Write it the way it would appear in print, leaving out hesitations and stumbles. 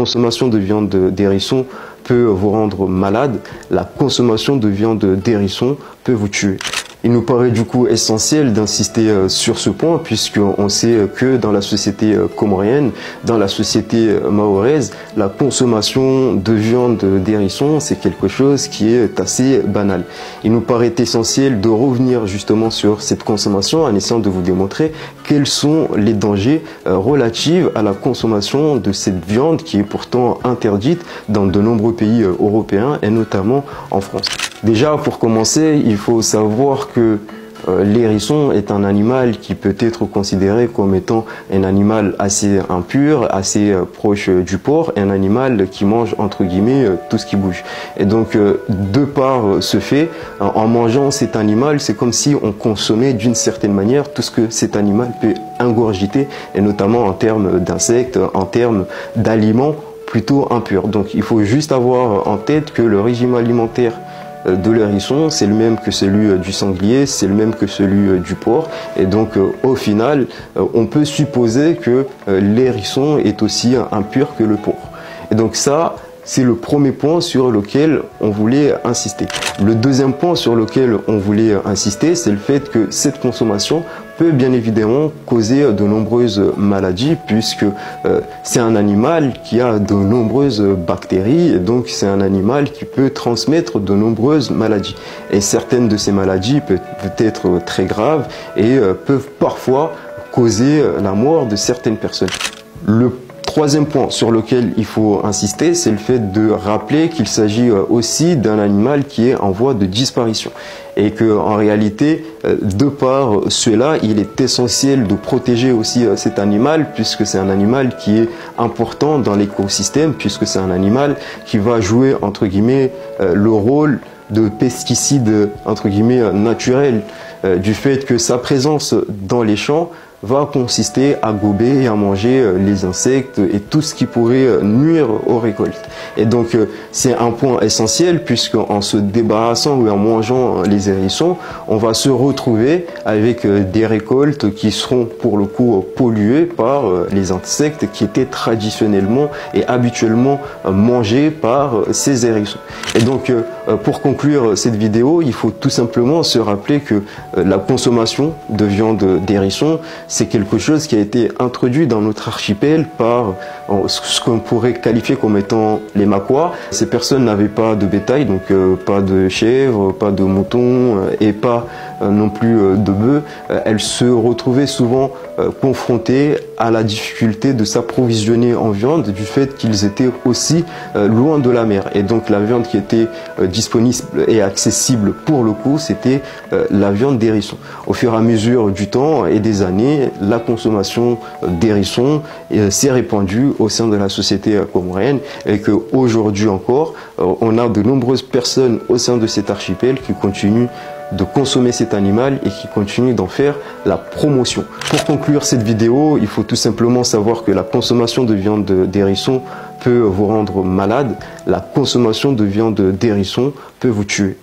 consommation de viande d'hérisson peut vous rendre malade. La consommation de viande d'hérisson peut vous tuer. Il nous paraît du coup essentiel d'insister sur ce point, puisqu'on sait que dans la société comorienne, dans la société mahoraise, la consommation de viande d'hérisson, c'est quelque chose qui est assez banal. Il nous paraît essentiel de revenir justement sur cette consommation en essayant de vous démontrer quels sont les dangers relatifs à la consommation de cette viande qui est pourtant interdite dans de nombreux pays européens et notamment en France. Déjà, pour commencer, il faut savoir que l'hérisson est un animal qui peut être considéré comme étant un animal assez impur, assez proche du porc, un animal qui mange entre guillemets tout ce qui bouge. Et donc, de par ce fait, en mangeant cet animal, c'est comme si on consommait d'une certaine manière tout ce que cet animal peut ingurgiter, et notamment en termes d'insectes, en termes d'aliments plutôt impurs. Donc, il faut juste avoir en tête que le régime alimentaire de l'hérisson, c'est le même que celui du sanglier, c'est le même que celui du porc, et donc au final, on peut supposer que l'hérisson est aussi impur que le porc. Et donc ça, c'est le premier point sur lequel on voulait insister. Le deuxième point sur lequel on voulait insister, c'est le fait que cette consommation peut bien évidemment causer de nombreuses maladies, puisque c'est un animal qui a de nombreuses bactéries, et donc c'est un animal qui peut transmettre de nombreuses maladies. Et certaines de ces maladies peuvent être très graves et peuvent parfois causer la mort de certaines personnes. Le troisième point sur lequel il faut insister, c'est le fait de rappeler qu'il s'agit aussi d'un animal qui est en voie de disparition. Et que en réalité, de par cela, il est essentiel de protéger aussi cet animal, puisque c'est un animal qui est important dans l'écosystème, puisque c'est un animal qui va jouer entre guillemets le rôle de pesticide entre guillemets naturel, du fait que sa présence dans les champs va consister à gober et à manger les insectes et tout ce qui pourrait nuire aux récoltes. Et donc c'est un point essentiel, puisqu'en se débarrassant ou en mangeant les hérissons, on va se retrouver avec des récoltes qui seront pour le coup polluées par les insectes qui étaient traditionnellement et habituellement mangés par ces hérissons. Et donc pour conclure cette vidéo, il faut tout simplement se rappeler que la consommation de viande d'hérisson, c'est quelque chose qui a été introduit dans notre archipel par ce qu'on pourrait qualifier comme étant les Maquas. Ces personnes n'avaient pas de bétail, donc pas de chèvres, pas de moutons et pas non plus de bœufs. Elles se retrouvaient souvent confrontées à la difficulté de s'approvisionner en viande du fait qu'ils étaient aussi loin de la mer. Et donc la viande qui était disponible et accessible pour le coup, c'était la viande d'hérisson. Au fur et à mesure du temps et des années, la consommation d'hérisson s'est répandue au sein de la société comorienne, et qu'aujourd'hui encore, on a de nombreuses personnes au sein de cet archipel qui continuent de consommer cet animal et qui continue d'en faire la promotion. Pour conclure cette vidéo, il faut tout simplement savoir que la consommation de viande d'hérisson peut vous rendre malade. La consommation de viande d'hérisson peut vous tuer.